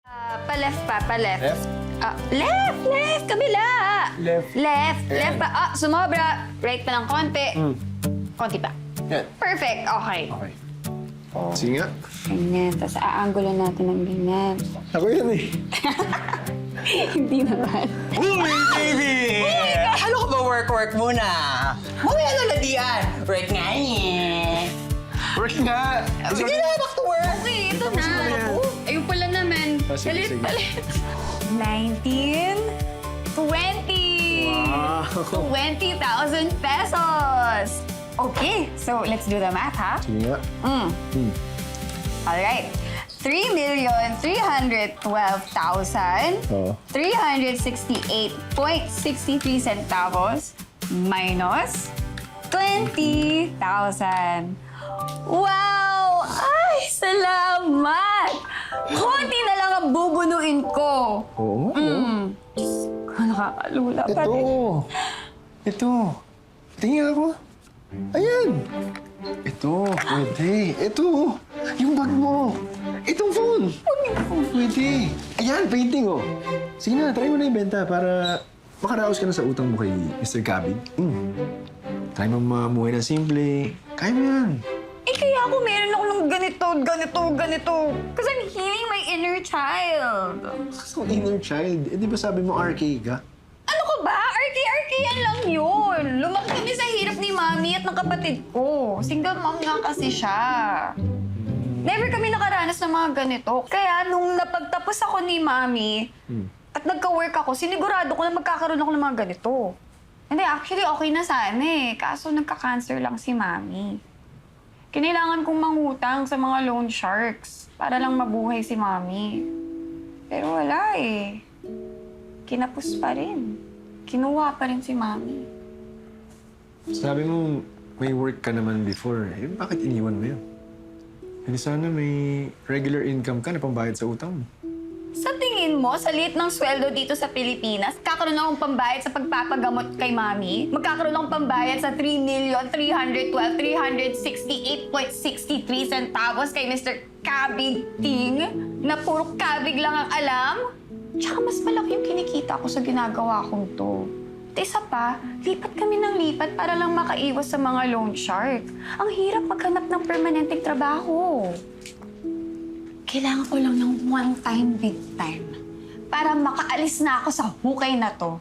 Pa-left pa, pa-left. Left? Left! Kabila! Left. Left Ayan. pa. Sumobra. Right pa ng konti. Konti pa. Yan. Perfect. Okay. Okay. Sige nga. Ganyan. Tapos aangulo natin ng ganyan. Ako yan eh. Hindi naman. Uy, baby! Ano ka ba work muna? Mamaya na ladian. Work nga eh. Work nga. Sige na, back to work. Okay, ito Tapos na. na yan. Ayun pala naman. Sige, sige. Palit. 19, 20. Wow. 20,000 pesos. Okay, so let's do the math, ha? Sige nga. All right. 3,312,368.63 Oo. centavos minus 20,000. Wow! Ay, salamat! Konti na lang ang bubunuin ko. Oo. Nakakalula pa Ito. rin. Ito. Tingnan ako. Ayan. Ito. Pwede. Ito. Yung bag mo. Itong phone. Pwede. Ayan, painting oh. Sige na, try mo na ibenta para makaraos ka na sa utang mo kay Mr. Cabin. Try mo mamuhay ng simple. Kaya mo yan. Eh, kaya ako meron ako ng ganito. Because I'm healing my inner child. So, inner child. Eh, di ba sabi mo RK ka? Ano ka ba? RK yan lang yun. Lumaki kami sa hirap ni Mami at ng kapatid ko. Single mom nga kasi siya. Never kami nakaranas ng mga ganito. Kaya nung napagtapos ako ni Mami at nagka-work ako, sinigurado ko na magkakaroon ako ng mga ganito. Hindi, actually okay na sana eh. Kaso nagka-cancer lang si Mami. Kinailangan kong mangutang sa mga loan sharks para lang mabuhay si Mami. Pero wala eh. Kinapos pa rin. Kinuha pa rin si Mami. Sabi mo, may work ka naman before. Eh, bakit iniwan mo yun? Hindi sana may regular income ka na pambayad sa utang mo. Sa tingin mo, sa liit ng sweldo dito sa Pilipinas, kakaroon akong pambayad sa pagpapagamot kay Mami? Magkakaroon akong pambayad sa 3,312,368.63 centavos kay Mr. Kabig Ting na puro kabig lang ang alam? Tsaka mas malaki yung kinikita ko sa ginagawa kong to. At isa pa, lipat kami ng lipat para lang makaiwas sa mga loan shark. Ang hirap maghanap ng permanenteng trabaho. Kailangan ko lang ng one time, big time para makaalis na ako sa hukay na to.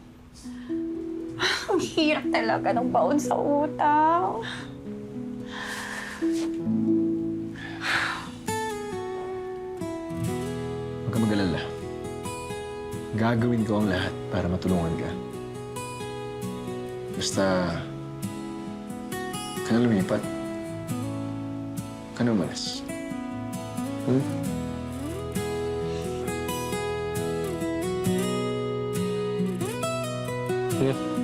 Ang hirap talaga ng baon sa utang. Huwag ka mag-alala. Gagawin ko ang lahat para matulungan ka. Basta, ka na lumipat. Ka na umalis. Sige.